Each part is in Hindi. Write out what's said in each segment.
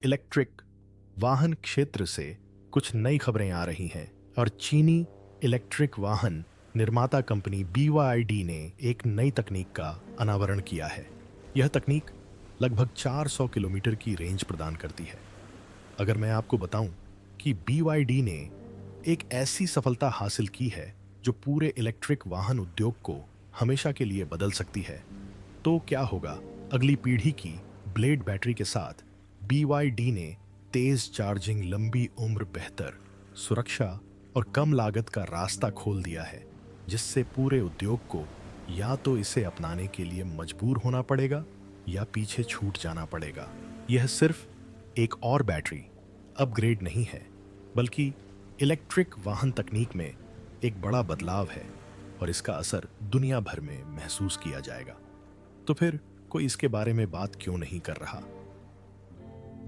इलेक्ट्रिक वाहन क्षेत्र से कुछ नई खबरें आ रही हैं और चीनी इलेक्ट्रिक वाहन निर्माता कंपनी BYD ने एक नई तकनीक का अनावरण किया है। यह तकनीक लगभग 400 किलोमीटर की रेंज प्रदान करती है। अगर मैं आपको बताऊं कि BYD ने एक ऐसी सफलता हासिल की है जो पूरे इलेक्ट्रिक वाहन उद्योग को हमेशा के लिए बदल सकती है, तो क्या होगा? अगली पीढ़ी की ब्लेड बैटरी के साथ BYD ने तेज चार्जिंग, लंबी उम्र, बेहतर सुरक्षा और कम लागत का रास्ता खोल दिया है, जिससे पूरे उद्योग को या तो इसे अपनाने के लिए मजबूर होना पड़ेगा या पीछे छूट जाना पड़ेगा। यह सिर्फ एक और बैटरी अपग्रेड नहीं है, बल्कि इलेक्ट्रिक वाहन तकनीक में एक बड़ा बदलाव है और इसका असर दुनिया भर में महसूस किया जाएगा। तो फिर कोई इसके बारे में बात क्यों नहीं कर रहा?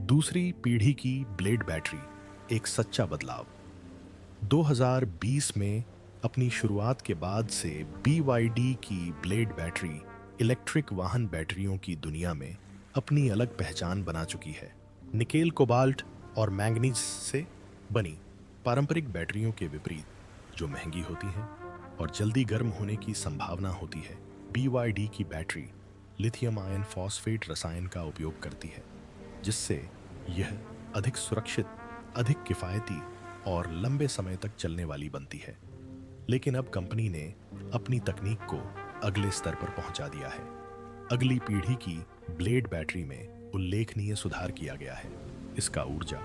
दूसरी पीढ़ी की ब्लेड बैटरी एक सच्चा बदलाव। 2020 में अपनी शुरुआत के बाद से BYD की ब्लेड बैटरी इलेक्ट्रिक वाहन बैटरियों की दुनिया में अपनी अलग पहचान बना चुकी है। निकेल, कोबाल्ट और मैंगनीज से बनी पारंपरिक बैटरियों के विपरीत, जो महंगी होती हैं और जल्दी गर्म होने की संभावना होती है, BYD की बैटरी लिथियम आयन फॉस्फेट रसायन का उपयोग करती है, जिससे यह अधिक सुरक्षित, अधिक किफ़ायती और लंबे समय तक चलने वाली बनती है। लेकिन अब कंपनी ने अपनी तकनीक को अगले स्तर पर पहुंचा दिया है। अगली पीढ़ी की ब्लेड बैटरी में उल्लेखनीय सुधार किया गया है। इसका ऊर्जा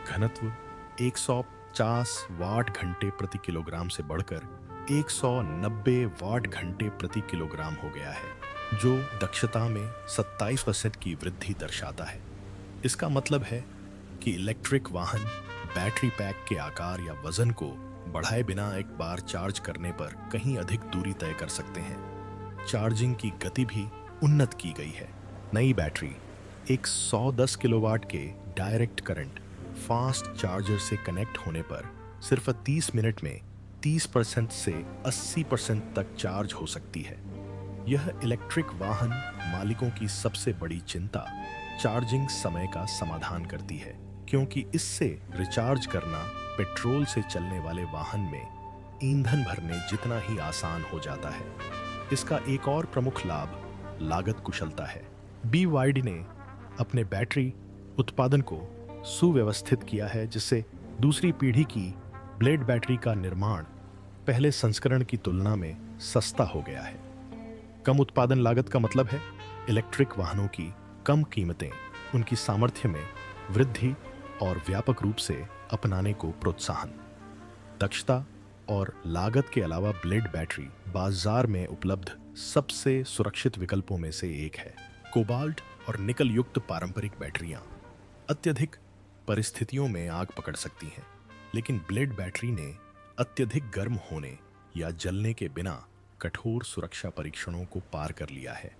घनत्व 150 वाट घंटे प्रति किलोग्राम से बढ़कर 190 वाट घंटे प्रति किलोग्राम हो गया है, जो दक्षता में 27% की वृद्धि दर्शाता है। इसका मतलब है कि इलेक्ट्रिक वाहन बैटरी पैक के आकार या वजन को बढ़ाए बिना एक बार चार्ज करने पर कहीं अधिक दूरी तय कर सकते हैं। चार्जिंग की गति भी उन्नत की गई है। नई बैटरी एक 110 किलोवाट के डायरेक्ट करंट फास्ट चार्जर से कनेक्ट होने पर सिर्फ 30 मिनट में 30% से 80% तक चार्ज हो सकती है। यह इलेक्ट्रिक वाहन मालिकों की सबसे बड़ी चिंता, चार्जिंग समय का समाधान करती है, क्योंकि इससे रिचार्ज करना पेट्रोल से चलने वाले वाहन में ईंधन भरने जितना ही आसान हो जाता है। इसका एक और प्रमुख लाभ लागत कुशलता है। BYD ने अपने बैटरी उत्पादन को सुव्यवस्थित किया है, जिससे दूसरी पीढ़ी की ब्लेड बैटरी का निर्माण पहले संस्करण की तुलना में सस्ता हो गया है। कम उत्पादन लागत का मतलब है इलेक्ट्रिक वाहनों की कम कीमतें, उनकी सामर्थ्य में वृद्धि और व्यापक रूप से अपनाने को प्रोत्साहन। दक्षता और लागत के अलावा ब्लेड बैटरी बाजार में उपलब्ध सबसे सुरक्षित विकल्पों में से एक है। कोबाल्ट और निकल युक्त पारंपरिक बैटरियां अत्यधिक परिस्थितियों में आग पकड़ सकती हैं, लेकिन ब्लेड बैटरी ने अत्यधिक गर्म होने या जलने के बिना कठोर सुरक्षा परीक्षणों को पार कर लिया है।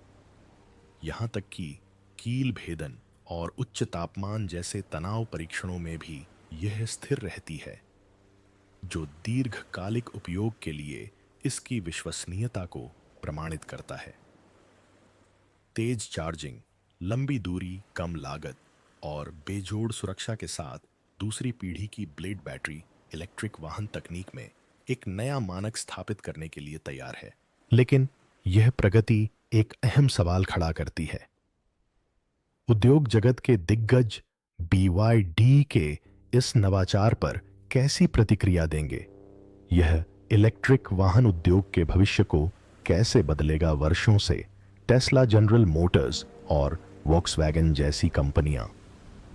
यहां तक कि कील भेदन और उच्च तापमान जैसे तनाव परीक्षणों में भी यह स्थिर रहती है, जो दीर्घकालिक उपयोग के लिए इसकी विश्वसनीयता को प्रमाणित करता है। तेज चार्जिंग, लंबी दूरी, कम लागत और बेजोड़ सुरक्षा के साथ दूसरी पीढ़ी की ब्लेड बैटरी इलेक्ट्रिक वाहन तकनीक में एक नया मानक स्थापित करने के लिए तैयार है। लेकिन यह प्रगति एक अहम सवाल खड़ा करती है। उद्योग जगत के दिग्गज BYD के इस नवाचार पर कैसी प्रतिक्रिया देंगे? यह इलेक्ट्रिक वाहन उद्योग के भविष्य को कैसे बदलेगा? वर्षों से टेस्ला, जनरल मोटर्स और वॉक्सवैगन जैसी कंपनियां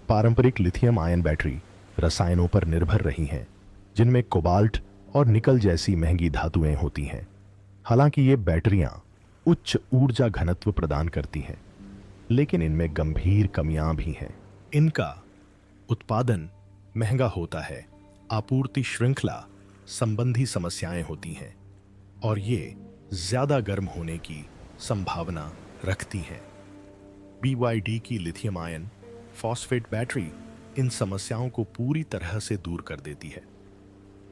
पारंपरिक लिथियम आयन बैटरी रसायनों पर निर्भर रही हैं, जिनमें कोबाल्ट और निकल जैसी महंगी धातुएं होती हैं। हालांकि ये बैटरियां उच्च ऊर्जा घनत्व प्रदान करती हैं, लेकिन इनमें गंभीर कमियां भी हैं। इनका उत्पादन महंगा होता है, आपूर्ति श्रृंखला संबंधी समस्याएं होती हैं और ये ज्यादा गर्म होने की संभावना रखती हैं। BYD की lithium ion phosphate battery in समस्याओं को पूरी तरह से दूर कर देती है।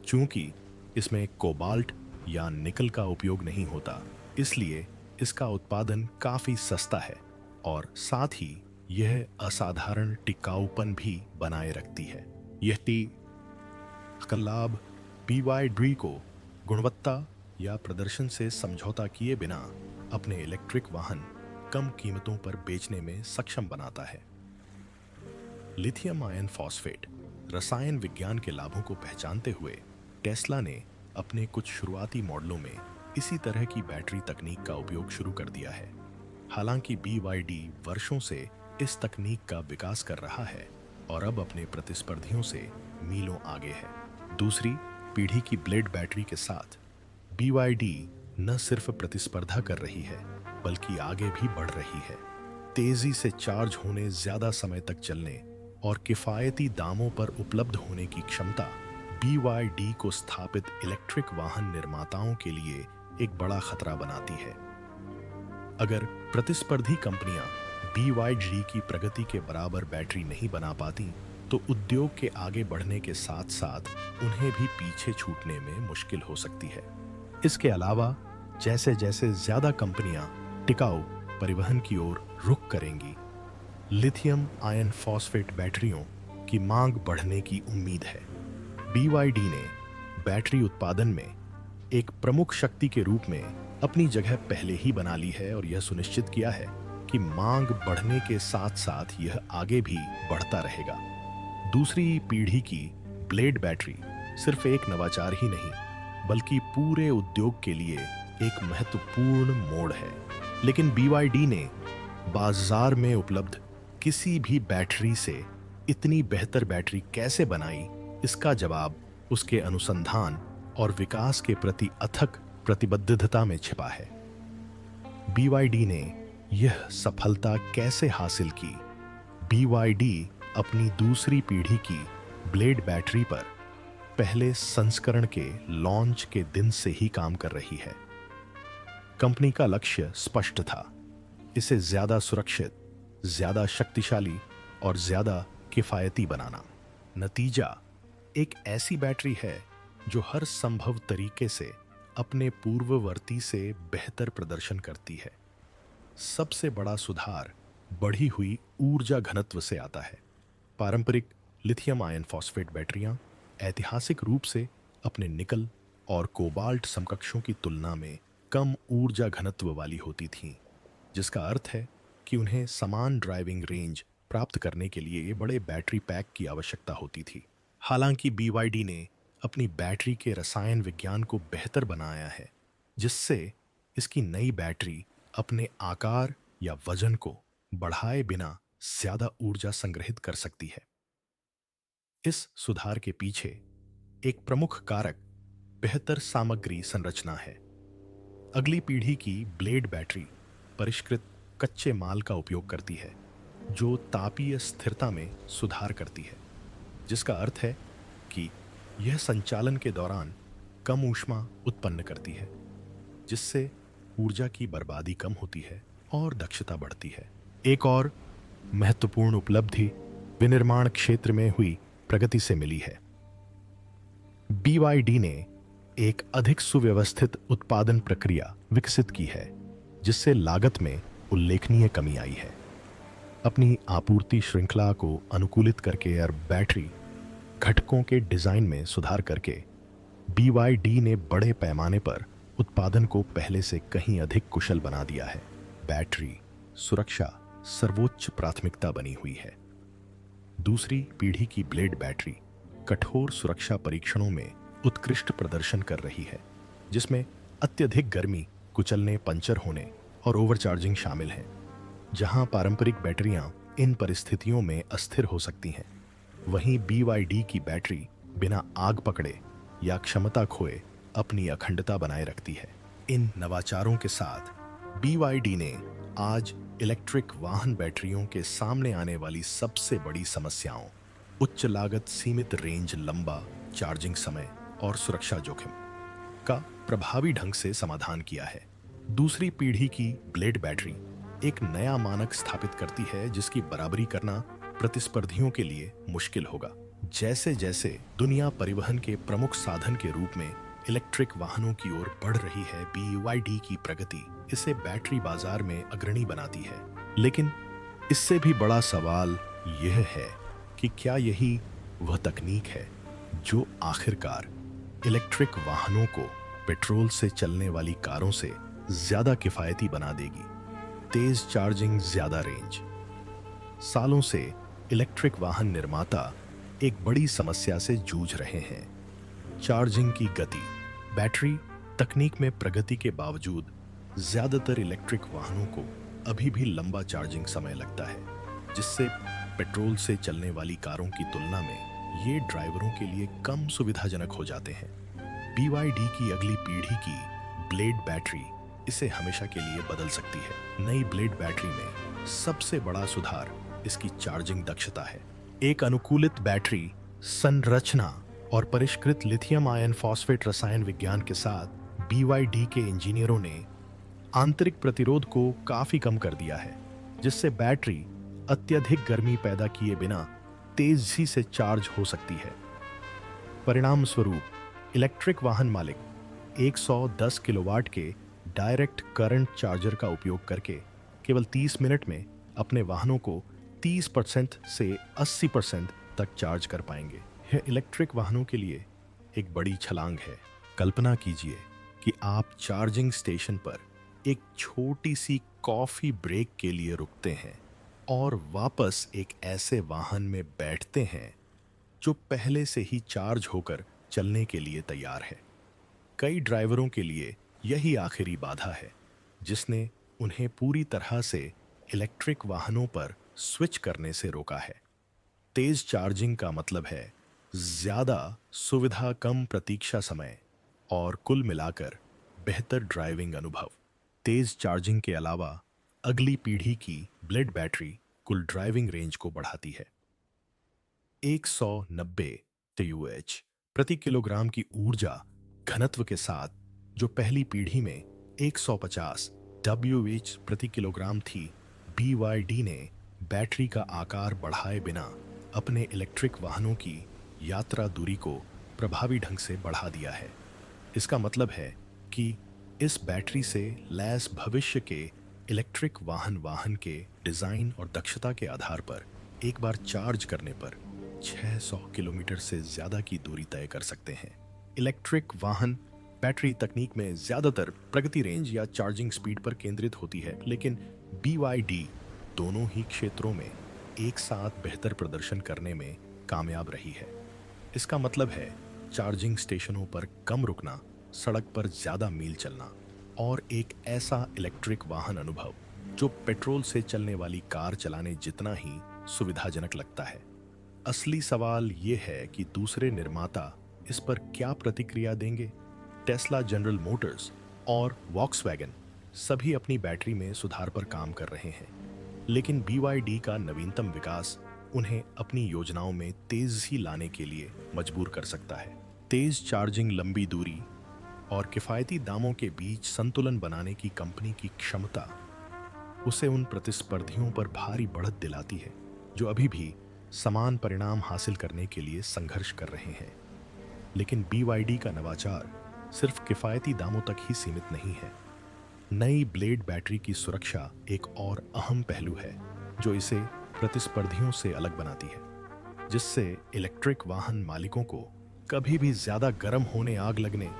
चूंकि इसमें कोबाल्ट या निकल का उपयोग नहीं होता, इसलिए इसका उत्पादन काफी सस्ता है और साथ ही यह असाधारण टिकाऊपन भी बनाए रखती है। यह का लाभ BYD को गुणवत्ता या प्रदर्शन से समझौता किए बिना अपने इलेक्ट्रिक वाहन कम कीमतों पर बेचने में सक्षम बनाता है। लिथियम आयन फॉस्फेट रसायन विज्ञान के लाभों को पहचानते हुए टेस्ला ने अपने कुछ शुरुआती मॉडलों में इसी तरह की बैटरी तकनीक का उपयोग शुरू कर दिया है। हालांकि BYD वर्षों से इस तकनीक का विकास कर रहा है और अब अपने प्रतिस्पर्धियों से मीलों आगे है। दूसरी पीढ़ी की ब्लेड बैटरी के साथ BYD न सिर्फ प्रतिस्पर्धा कर रही है बल्कि आगे भी बढ़ रही है। तेजी से चार्ज होने, ज्यादा समय तक चलने और किफायती दामों पर उपलब्ध होने की क्षमता BYD को स्थापित इलेक्ट्रिक वाहन निर्माताओं के लिए एक बड़ा खतरा बनाती है। अगर प्रतिस्पर्धी कंपनियां BYD की प्रगति के बराबर बैटरी नहीं बना पाती तो उद्योग के आगे बढ़ने के साथ साथ उन्हें भी पीछे छूटने में मुश्किल हो सकती है। इसके अलावा जैसे जैसे ज्यादा कंपनियां टिकाऊ परिवहन की ओर रुख करेंगी, लिथियम आयन फॉस्फेट बैटरियों की मांग बढ़ने की उम्मीद है। BYD ने बैटरी उत्पादन में एक प्रमुख शक्ति के रूप में अपनी जगह पहले ही बना ली है और यह सुनिश्चित किया है कि मांग बढ़ने के साथ साथ यह आगे भी बढ़ता रहेगा। दूसरी पीढ़ी की ब्लेड बैटरी सिर्फ एक नवाचार ही नहीं बल्कि पूरे उद्योग के लिए एक महत्वपूर्ण मोड़ है। लेकिन BYD ने बाजार में उपलब्ध किसी भी बैटरी से इतनी बेहतर बैटरी कैसे बनाई, इसका जवाब उसके अनुसंधान और विकास के प्रति अथक प्रतिबद्धता में छिपा है। BYD ने यह सफलता कैसे हासिल की? BYD अपनी दूसरी पीढ़ी की ब्लेड बैटरी पर पहले संस्करण के लॉन्च के दिन से ही काम कर रही है। कंपनी का लक्ष्य स्पष्ट था, इसे ज्यादा सुरक्षित, ज्यादा शक्तिशाली और ज्यादा किफायती बनाना। नतीजा एक ऐसी बैटरी है जो हर संभव तरीके से अपने पूर्ववर्ती से बेहतर प्रदर्शन करती है। सबसे बड़ा सुधार बढ़ी हुई ऊर्जा घनत्व से आता है। पारंपरिक लिथियम आयन फॉस्फेट बैटरियां ऐतिहासिक रूप से अपने निकल और कोबाल्ट समकक्षों की तुलना में कम ऊर्जा घनत्व वाली होती थीं, जिसका अर्थ है कि उन्हें समान ड्राइविंग रेंज प्राप्त करने के लिए बड़े बैटरी पैक की आवश्यकता होती थी। हालांकि BYD ने अपनी बैटरी के रसायन विज्ञान को बेहतर बनाया है, जिससे इसकी नई बैटरी अपने आकार या वजन को बढ़ाए बिना ज्यादा ऊर्जा संग्रहित कर सकती है। इस सुधार के पीछे एक प्रमुख कारक बेहतर सामग्री संरचना है। अगली पीढ़ी की ब्लेड बैटरी परिष्कृत कच्चे माल का उपयोग करती है, जो तापीय स्थिरता में सुधार करती है, जिसका अर्थ है कि यह संचालन के दौरान कम ऊष्मा उत्पन्न करती है, जिससे ऊर्जा की बर्बादी कम होती है और दक्षता बढ़ती है। एक और महत्वपूर्ण उपलब्धि विनिर्माण क्षेत्र में हुई प्रगति से मिली है। BYD ने एक अधिक सुव्यवस्थित उत्पादन प्रक्रिया विकसित की है, जिससे लागत में उल्लेखनीय कमी आई है। अपनी आपूर्ति श्रृंखला को अनुकूलित करके और बैटरी घटकों के डिजाइन में सुधार करके BYD ने बड़े पैमाने पर उत्पादन को पहले से कहीं अधिक कुशल बना दिया है। बैटरी सुरक्षा सर्वोच्च प्राथमिकता बनी हुई है। दूसरी पीढ़ी की ब्लेड बैटरी कठोर सुरक्षा परीक्षणों में उत्कृष्ट प्रदर्शन कर रही है, जिसमें अत्यधिक गर्मी, कुचलने, पंचर होने और ओवरचार्जिंग शामिल है। जहां पारंपरिक बैटरियां इन परिस्थितियों में अस्थिर हो सकती हैं, वहीं BYD की बैटरी बिना आग पकड़े या क्षमता खोए अपनी अखंडता बनाए रखती है। इन नवाचारों के साथ BYD ने आज इलेक्ट्रिक वाहन बैटरियों के सामने आने वाली सबसे बड़ी समस्याओं, उच्च लागत, सीमित रेंज, लंबा चार्जिंग समय और सुरक्षा जोखिम का प्रभावी ढंग से समाधान किया है। दूसरी पीढ़ी की ब्लेड बैटरी एक नया मानक स्थापित करती है, जिसकी बराबरी करना प्रतिस्पर्धियों के लिए मुश्किल होगा। जैसे जैसे दुनिया परिवहन के प्रमुख साधन के रूप में इलेक्ट्रिक वाहनों की ओर बढ़ रही है, BYD की प्रगति इसे बैटरी बाजार में अग्रणी बनाती है। लेकिन इससे भी बड़ा सवाल यह है कि क्या यही वह तकनीक है जो आखिरकार इलेक्ट्रिक वाहनों को पेट्रोल से चलने वाली कारों से ज्यादा किफायती बना देगी। तेज चार्जिंग, ज्यादा रेंज। सालों से इलेक्ट्रिक वाहन निर्माता एक बड़ी समस्या से जूझ रहे हैं। चार्जिंग की गति। बैटरी तकनीक में प्रगति के बावजूद ज्यादातर इलेक्ट्रिक वाहनों को अभी भी लंबा चार्जिंग समय लगता है, जिससे पेट्रोल से चलने वाली कारों की तुलना में ये ड्राइवरों के लिए कम सुविधाजनक हो जाते हैं। BYD की अगली पीढ़ी की ब्लेड बैटरी इसे हमेशा के लिए बदल सकती है। नई ब्लेड बैटरी में सबसे बड़ा सुधार इसकी चार्जिंग दक्षता है। एक अनुकूलित बैटरी संरचना और परिष्कृत लिथियम आयन फॉस्फेट रसायन विज्ञान के साथ BYD के इंजीनियरों ने आंतरिक प्रतिरोध को काफी कम कर दिया है, जिससे बैटरी अत्यधिक गर्मी पैदा किए बिना तेजी से चार्ज हो सकती है। परिणाम स्वरूप इलेक्ट्रिक वाहन मालिक 110 किलोवाट के डायरेक्ट करंट चार्जर का उपयोग करके केवल 30 मिनट में अपने वाहनों को 30% से 80% तक चार्ज कर पाएंगे। यह इलेक्ट्रिक वाहनों के लिए एक बड़ी छलांग है। कल्पना कीजिए कि आप चार्जिंग स्टेशन पर एक छोटी सी कॉफी ब्रेक के लिए रुकते हैं और वापस एक ऐसे वाहन में बैठते हैं जो पहले से ही चार्ज होकर चलने के लिए तैयार है। कई ड्राइवरों के लिए यही आखिरी बाधा है जिसने उन्हें पूरी तरह से इलेक्ट्रिक वाहनों पर स्विच करने से रोका है। तेज चार्जिंग का मतलब है ज्यादा सुविधा, कम प्रतीक्षा समय और कुल मिलाकर बेहतर ड्राइविंग अनुभव। तेज चार्जिंग के अलावा अगली पीढ़ी की ब्लेड बैटरी कुल ड्राइविंग रेंज को बढ़ाती है। 190 TUH प्रति किलोग्राम की ऊर्जा घनत्व के साथ जो पहली पीढ़ी में 150 WH प्रति किलोग्राम थी, BYD ने बैटरी का आकार बढ़ाए बिना अपने इलेक्ट्रिक वाहनों की यात्रा दूरी को प्रभावी ढंग से बढ़ा दिया है। इसका मतलब है कि इस बैटरी से लैस भविष्य के इलेक्ट्रिक वाहन के डिजाइन और दक्षता के आधार पर एक बार चार्ज करने पर 600 किलोमीटर से ज्यादा की दूरी तय कर सकते हैं। इलेक्ट्रिक वाहन बैटरी तकनीक में ज्यादातर प्रगति, रेंज या चार्जिंग स्पीड पर केंद्रित होती है, लेकिन BYD दोनों ही क्षेत्रों में एक साथ बेहतर प्रदर्शन करने में कामयाब रही है। इसका मतलब है चार्जिंग स्टेशनों पर कम रुकना, सड़क पर ज्यादा मील चलना और एक ऐसा इलेक्ट्रिक वाहन अनुभव जो पेट्रोल से चलने वाली कार चलाने जितना ही सुविधाजनक लगता है। असली सवाल ये है कि दूसरे निर्माता इस पर क्या प्रतिक्रिया देंगे। टेस्ला, जनरल मोटर्स और वॉक्सवैगन सभी अपनी बैटरी में सुधार पर काम कर रहे हैं, लेकिन BYD का नवीनतम विकास उन्हें अपनी योजनाओं में तेजी लाने के लिए मजबूर कर सकता है। तेज चार्जिंग, लंबी दूरी और किफायती दामों के बीच संतुलन बनाने की कंपनी की क्षमता उसे उन प्रतिस्पर्धियों पर भारी बढ़त दिलाती है जो अभी भी समान परिणाम हासिल करने के लिए संघर्ष कर रहे हैं। लेकिन BYD का नवाचार सिर्फ किफायती दामों तक ही सीमित नहीं है। नई ब्लेड बैटरी की सुरक्षा एक और अहम पहलू है जो इसे प्रतिस्पर्धियों से अलग बनाती है, जिससे इलेक्ट्रिक वाहन मालिकों को कभी भी ज्यादा गर्म होने, आग लगने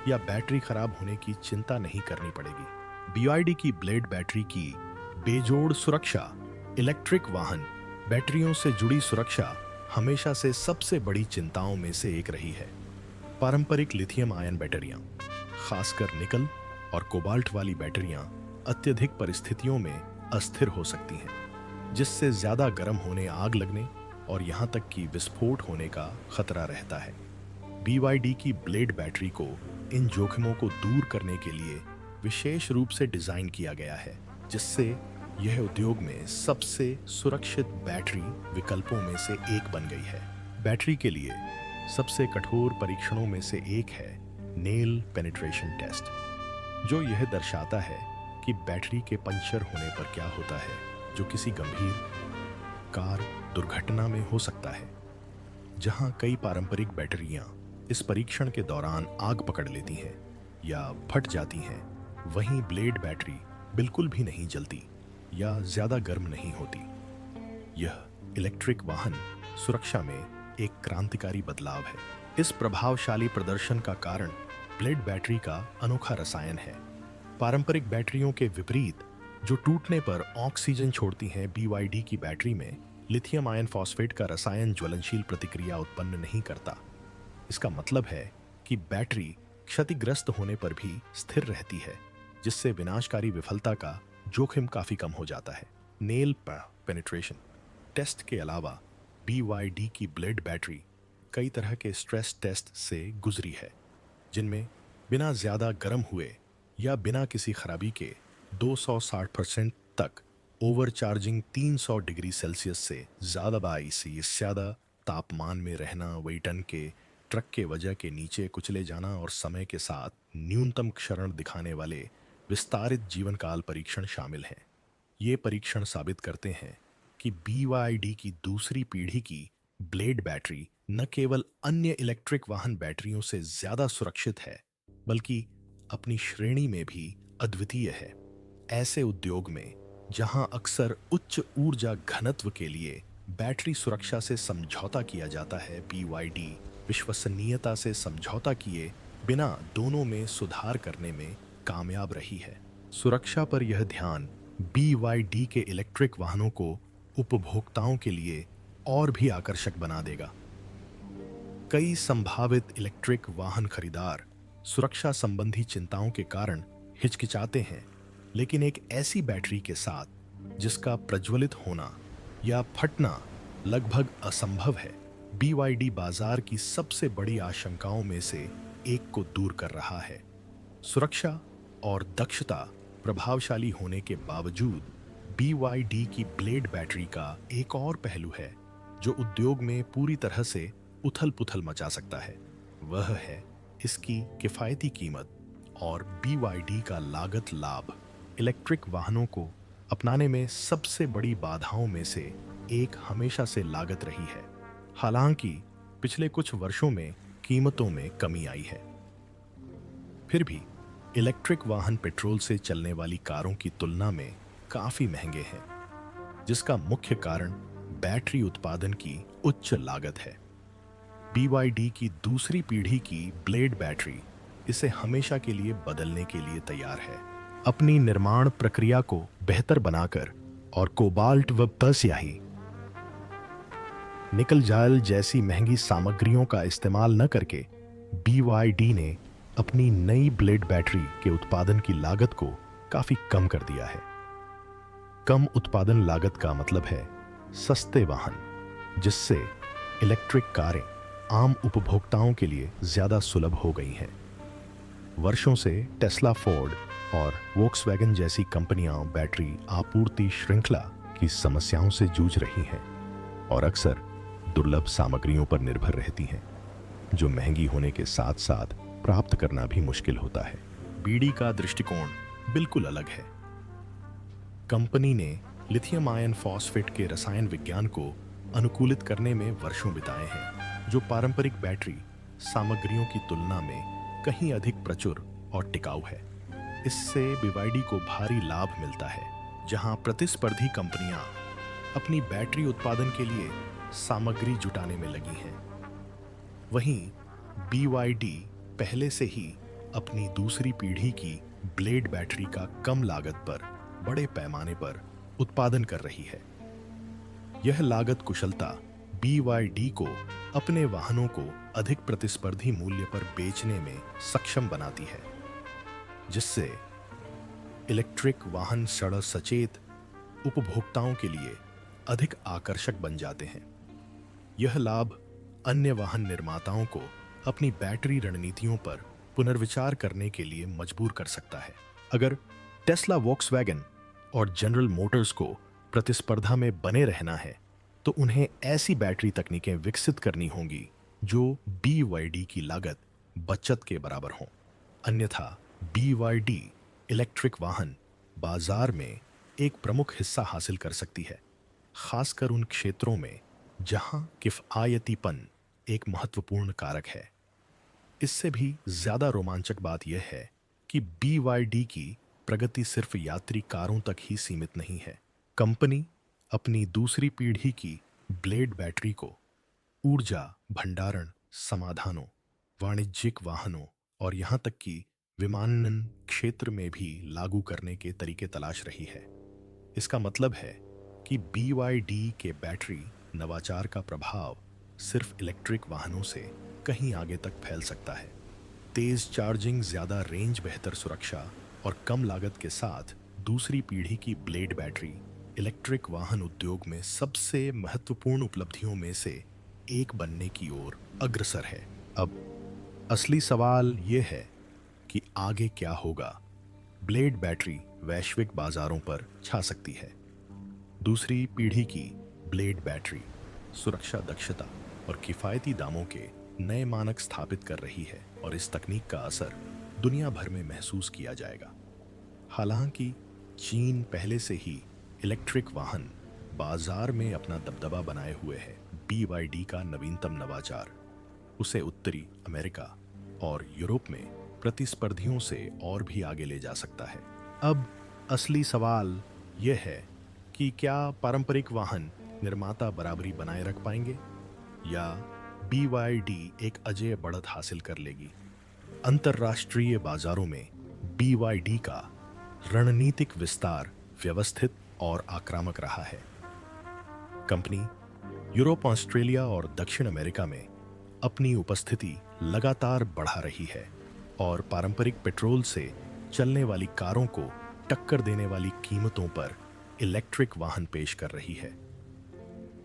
या बैटरी खराब होने की चिंता नहीं करनी पड़ेगी। BYD की ब्लेड बैटरी की बेजोड़ सुरक्षा। इलेक्ट्रिक वाहन बैटरियों से जुड़ी सुरक्षा हमेशा से सबसे बड़ी चिंताओं में से एक रही है। पारंपरिक लिथियम आयन बैटरियां, खासकर निकल और कोबाल्ट वाली बैटरियां अत्यधिक परिस्थितियों में अस्थिर हो सकती हैं, जिससे ज्यादा गर्म होने, आग लगने और यहां तक कि विस्फोट होने का खतरा रहता है। BYD की ब्लेड बैटरी को इन जोखिमों को दूर करने के लिए विशेष रूप से डिजाइन किया गया है, जिससे यह उद्योग में सबसे सुरक्षित बैटरी विकल्पों में से एक बन गई है। बैटरी के लिए सबसे कठोर परीक्षणों में से एक है नेल पेनिट्रेशन टेस्ट, जो यह दर्शाता है कि बैटरी के पंचर होने पर क्या होता है, जो किसी गंभीर कार दुर्घटना में हो सकता है। जहां कई पारंपरिक बैटरियां इस परीक्षण के दौरान आग पकड़ लेती हैं या फट जाती हैं, वहीं ब्लेड बैटरी बिल्कुल भी नहीं जलती या ज्यादा गर्म नहीं होती। यह इलेक्ट्रिक वाहन सुरक्षा में एक क्रांतिकारी बदलाव है। इस प्रभावशाली प्रदर्शन का कारण ब्लेड बैटरी का अनोखा रसायन है। पारंपरिक बैटरियों के विपरीत, जो टूटने पर ऑक्सीजन छोड़ती हैं, BYD की बैटरी में लिथियम आयन फॉस्फेट का रसायन ज्वलनशील प्रतिक्रिया उत्पन्न नहीं करता। इसका मतलब है कि बैटरी क्षतिग्रस्त होने पर भी स्थिर रहती है, जिससे विनाशकारी विफलता का जोखिम काफी कम हो जाता है। नेल पेनिट्रेशन टेस्ट के अलावा BYD की ब्लेड बैटरी कई तरह के स्ट्रेस टेस्ट से गुजरी है, जिनमें बिना ज्यादा गर्म हुए या बिना किसी खराबी के 260% तक ओवरचार्जिंग 300 डिग्री सेल्सियस से ज्यादा तापमान में रहना, वही टन के ट्रक के वजह के नीचे कुचले जाना और समय के साथ न्यूनतम क्षरण दिखाने वाले विस्तारित जीवन काल परीक्षण शामिल हैं। ये परीक्षण साबित करते हैं कि BYD की दूसरी पीढ़ी की ब्लेड बैटरी न केवल अन्य इलेक्ट्रिक वाहन बैटरियों से ज्यादा सुरक्षित है, बल्कि अपनी श्रेणी में भी अद्वितीय है। ऐसे उद्योग में जहां अक्सर उच्च ऊर्जा घनत्व के लिए बैटरी सुरक्षा से समझौता किया जाता है, BYD विश्वसनीयता से समझौता किए बिना दोनों में सुधार करने में कामयाब रही है। सुरक्षा पर यह ध्यान BYD के इलेक्ट्रिक वाहनों को उपभोक्ताओं के लिए और भी आकर्षक बना देगा। कई संभावित इलेक्ट्रिक वाहन खरीदार सुरक्षा संबंधी चिंताओं के कारण हिचकिचाते हैं, लेकिन एक ऐसी बैटरी के साथ जिसका प्रज्वलित होना या फटना लगभग असंभव है, BYD बाजार की सबसे बड़ी आशंकाओं में से एक को दूर कर रहा है। सुरक्षा और दक्षता प्रभावशाली होने के बावजूद BYD की ब्लेड बैटरी का एक और पहलू है जो उद्योग में पूरी तरह से उथल-पुथल मचा सकता है। वह है इसकी किफायती कीमत और BYD का लागत लाभ। इलेक्ट्रिक वाहनों को अपनाने में सबसे बड़ी बाधाओं में से एक हमेशा से लागत रही है। हालांकि पिछले कुछ वर्षों में कीमतों में कमी आई है, फिर भी इलेक्ट्रिक वाहन पेट्रोल से चलने वाली कारों की तुलना में काफी महंगे हैं, जिसका मुख्य कारण बैटरी उत्पादन की उच्च लागत है। BYD की दूसरी पीढ़ी की ब्लेड बैटरी इसे हमेशा के लिए बदलने के लिए तैयार है। अपनी निर्माण प्रक्रिया को बेहतर बनाकर और कोबाल्ट व स्याही, निकल जाल जैसी महंगी सामग्रियों का इस्तेमाल न करके BYD ने अपनी नई ब्लेड बैटरी के उत्पादन की लागत को काफी कम कर दिया है। कम उत्पादन लागत का मतलब है सस्ते वाहन, जिससे इलेक्ट्रिक कारें आम उपभोक्ताओं के लिए ज्यादा सुलभ हो गई हैं। वर्षों से टेस्ला, फोर्ड और वोक्सवैगन जैसी कंपनियां बैटरी आपूर्ति श्रृंखला की समस्याओं से जूझ रही हैं और अक्सर दुर्लभ सामग्रियों पर निर्भर रहती हैं, जो महंगी होने के साथ साथ प्राप्त करना भी मुश्किल होता है। BYD का दृष्टिकोण बिल्कुल अलग है। कंपनी ने लिथियम आयन फॉस्फेट के रसायन विज्ञान को अनुकूलित करने में वर्षों बिताए हैं, जो पारंपरिक बैटरी सामग्रियों की तुलना में कहीं अधिक प्रचुर और टिकाऊ है। इससे BYD को भारी लाभ मिलता है, जहां प्रतिस्पर्धी कंपनियां अपनी बैटरी उत्पादन के लिए सामग्री जुटाने में लगी हैं। वहीं BYD पहले से ही अपनी दूसरी पीढ़ी की ब्लेड बैटरी का कम लागत पर बड़े पैमाने पर उत्पादन कर रही है। यह लागत कुशलता BYD को अपने वाहनों को अधिक प्रतिस्पर्धी मूल्य पर बेचने में सक्षम बनाती है, जिससे इलेक्ट्रिक वाहन सचेत उपभोक्ताओं के लिए अधिक आकर्षक बन जाते हैं। यह लाभ अन्य वाहन निर्माताओं को अपनी बैटरी रणनीतियों पर पुनर्विचार करने के लिए मजबूर कर सकता है। अगर टेस्ला, वोक्सवैगन और जनरल मोटर्स को प्रतिस्पर्धा में बने रहना है, तो उन्हें ऐसी बैटरी तकनीकें विकसित करनी होंगी जो BYD की लागत बचत के बराबर हों। अन्यथा BYD इलेक्ट्रिक वाहन बाजार में एक प्रमुख हिस्सा हासिल कर सकती है, खासकर उन क्षेत्रों में जहां किफायतीपन एक महत्वपूर्ण कारक है। इससे भी ज्यादा रोमांचक बात यह है कि BYD की प्रगति सिर्फ यात्री कारों तक ही सीमित नहीं है। कंपनी अपनी दूसरी पीढ़ी की ब्लेड बैटरी को ऊर्जा भंडारण समाधानों, वाणिज्यिक वाहनों और यहाँ तक कि विमानन क्षेत्र में भी लागू करने के तरीके तलाश रही है। इसका मतलब है कि BYD के बैटरी नवाचार का प्रभाव सिर्फ इलेक्ट्रिक वाहनों से कहीं आगे तक फैल सकता है। तेज चार्जिंग, ज़्यादा रेंज, बेहतर सुरक्षा और कम लागत के साथ दूसरी पीढ़ी की ब्लेड बैटरी इलेक्ट्रिक वाहन उद्योग में सबसे महत्वपूर्ण उपलब्धियों में से एक बनने की ओर अग्रसर है। अब असली सवाल यह है कि आगे क्या होगा। ब्लेड बैटरी वैश्विक बाजारों पर छा सकती है। दूसरी पीढ़ी की ब्लेड बैटरी सुरक्षा, दक्षता और किफ़ायती दामों के नए मानक स्थापित कर रही है और इस तकनीक का असर दुनिया भर में महसूस किया जाएगा। हालांकि चीन पहले से ही इलेक्ट्रिक वाहन बाजार में अपना दबदबा बनाए हुए है, BYD का नवीनतम नवाचार उसे उत्तरी अमेरिका और यूरोप में प्रतिस्पर्धियों से और भी आगे ले जा सकता है। अब असली सवाल यह है कि क्या पारंपरिक वाहन निर्माता बराबरी बनाए रख पाएंगे या BYD एक अजेय बढ़त हासिल कर लेगी। अंतर्राष्ट्रीय बाजारों में BYD का रणनीतिक विस्तार व्यवस्थित और आक्रामक रहा है। कंपनी यूरोप, ऑस्ट्रेलिया और दक्षिण अमेरिका में अपनी उपस्थिति लगातार बढ़ा रही है और पारंपरिक पेट्रोल से चलने वाली कारों को टक्कर देने वाली कीमतों पर इलेक्ट्रिक वाहन पेश कर रही है।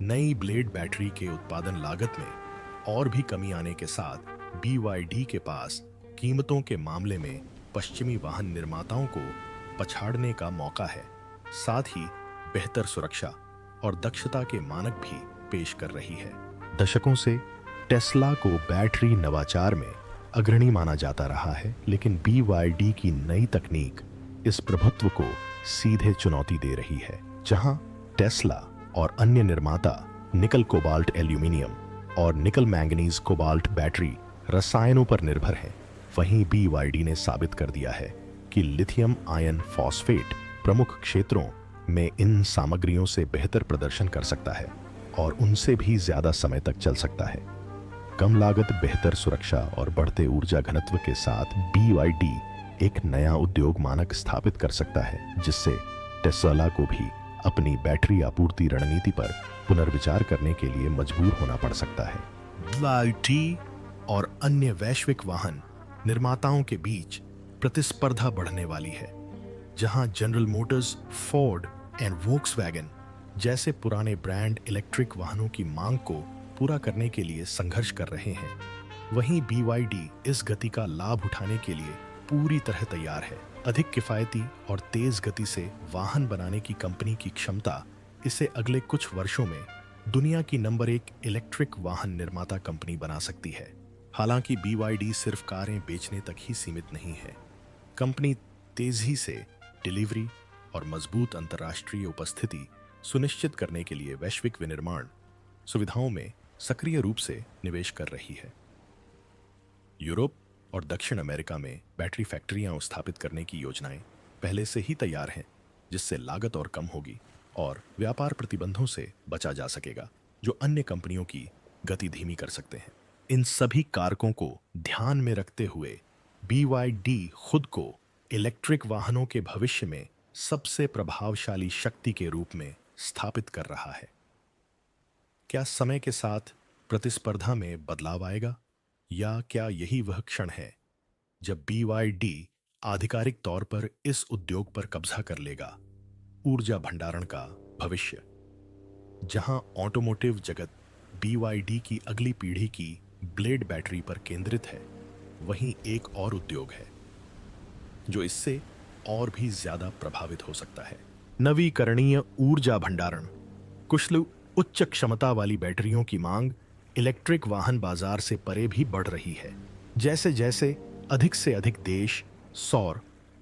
नई ब्लेड बैटरी के उत्पादन लागत में और भी कमी आने के साथ BYD के पास कीमतों के मामले में पश्चिमी वाहन निर्माताओं को पछाड़ने का मौका है। साथ ही बेहतर सुरक्षा और दक्षता के मानक भी पेश कर रही है। दशकों से टेस्ला को बैटरी नवाचार में अग्रणी माना जाता रहा है, लेकिन BYD की नई तकनीक इस प्रभुत्व को सीधे चुनौती दे रही है। जहां टेस्ला और अन्य निर्माता निकल कोबाल्ट एल्यूमिनियम और निकल मैंगनीज कोबाल्ट बैटरी रसायनों पर निर्भर है, वहीं BYD ने साबित कर दिया है कि लिथियम आयन फॉस्फेट प्रमुख क्षेत्रों में इन सामग्रियों से बेहतर प्रदर्शन कर सकता है और उनसे भी ज्यादा समय तक चल सकता है। कम लागत, बेहतर सुरक्षा और बढ़ते ऊर्जा घनत्व के साथ BYD एक नया उद्योग मानक स्थापित कर सकता है, जिससे टेस्ला को भी अपनी बैटरी आपूर्ति रणनीति पर पुनर्विचार करने के लिए मजबूर होना पड़ सकता है। BYD और अन्य वैश्विक वाहन निर्माताओं के बीच प्रतिस्पर्धा बढ़ने वाली है, जहां general Motors, Ford and Volkswagen जैसे पुराने ब्रांड इलेक्ट्रिक वाहनों की मांग को पूरा करने के लिए संघर्ष कर रहे हैं। वहीं BYD इस गति का लाभ उठाने के लिए पूरी तरह तैयार है। अधिक किफायती और तेज गति से वाहन बनाने की कंपनी की क्षमता इसे अगले कुछ वर्षों में दुनिया की नंबर 1 इलेक्ट्रिक वाहन निर्माता कंपनी बना सकती है। हालांकि BYD सिर्फ कारें बेचने तक ही सीमित नहीं है। कंपनी तेजी से डिलीवरी और मजबूत अंतर्राष्ट्रीय उपस्थिति सुनिश्चित करने के लिए वैश्विक विनिर्माण सुविधाओं में सक्रिय रूप से निवेश कर रही है। यूरोप और दक्षिण अमेरिका में बैटरी फैक्ट्रियां स्थापित करने की योजनाएं पहले से ही तैयार हैं, जिससे लागत और कम होगी और व्यापार प्रतिबंधों से बचा जा सकेगा, जो अन्य कंपनियों की गति धीमी कर सकते हैं। इन सभी कारकों को ध्यान में रखते हुए BYD खुद को इलेक्ट्रिक वाहनों के भविष्य में सबसे प्रभावशाली शक्ति के रूप में स्थापित कर रहा है। क्या समय के साथ प्रतिस्पर्धा में बदलाव आएगा, या क्या यही वह क्षण है जब BYD आधिकारिक तौर पर इस उद्योग पर कब्जा कर लेगा? ऊर्जा भंडारण का भविष्य। जहां ऑटोमोटिव जगत BYD की अगली पीढ़ी की ब्लेड बैटरी पर केंद्रित है, वहीं एक और उद्योग है जो इससे और भी ज्यादा प्रभावित हो सकता है। नवीकरणीय ऊर्जा भंडारण। कुशल उच्च क्षमता वाली बैटरियों की मांग इलेक्ट्रिक वाहन बाजार से परे भी बढ़ रही है। जैसे जैसे अधिक से अधिक देश सौर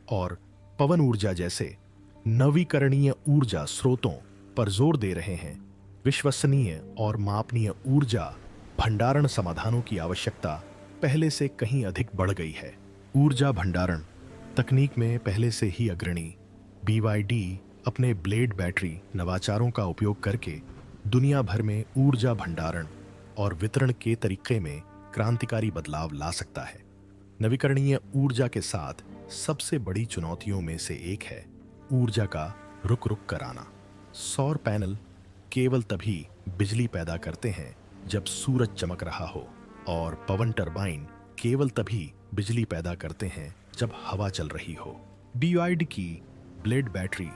और पवन ऊर्जा जैसे नवीकरणीय ऊर्जा स्रोतों पर जोर दे रहे हैं, विश्वसनीय और मापनीय ऊर्जा भंडारण समाधानों की आवश्यकता पहले से कहीं अधिक बढ़ गई है। ऊर्जा भंडारण तकनीक में पहले से ही अग्रणी BYD अपने ब्लेड बैटरी नवाचारों का उपयोग करके दुनिया भर में ऊर्जा भंडारण और वितरण के तरीके में क्रांतिकारी बदलाव ला सकता है। नवीकरणीय ऊर्जा के साथ सबसे बड़ी चुनौतियों में से एक है ऊर्जा का रुक रुक कर आना। सौर पैनल केवल तभी बिजली पैदा करते हैं जब सूरज चमक रहा हो, और पवन टरबाइन केवल तभी बिजली पैदा करते हैं जब हवा चल रही हो। BYD की ब्लेड बैटरी